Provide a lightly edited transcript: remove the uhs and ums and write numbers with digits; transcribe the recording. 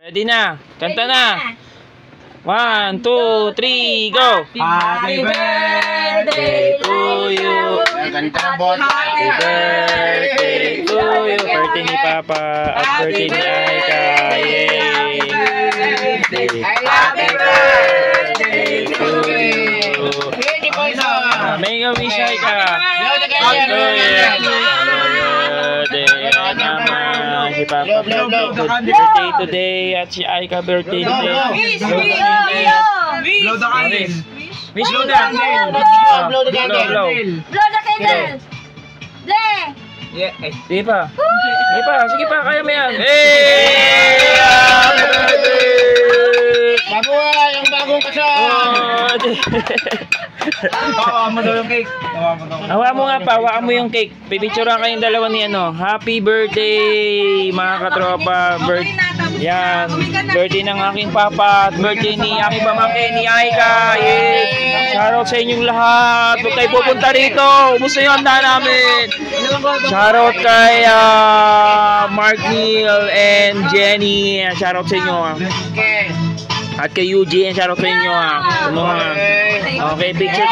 Ready na? Kanta na! 1, 2, 3, go! Happy birthday to you. Happy birthday to you. Birthday ni Papa at birthday ni Aika. Yay! Happy birthday to you. May wish Aika. Happy birthday naman si Papa. Birthday today at si Aika birthday today. Blow the candle. Wish mo na. Blow the candle. Blow. Blow the candle. Bleh. Sige pa. Sige pa. Sige pa. Kaya mo yan. Hey! Happy birthday! Mabuhay ang bagong kasal. Hawa mo daw yung cake. Hawa mo nga pa. Hawa mo yung cake. Pipicturean kayong dalawa ni ano. Happy birthday mga katropa. Yan. Birthday ng aking papa. At birthday ni aking pamangkin ni Aika. Yay! Shoutout sa inyong lahat. Huwag kayo pupunta rito. Ubus na yung handa namin. Shoutout kay Mark Neil and Jenny. Shoutout sa inyo. At kay Eugene. Shoutout sa inyo. Okay, picture tayo.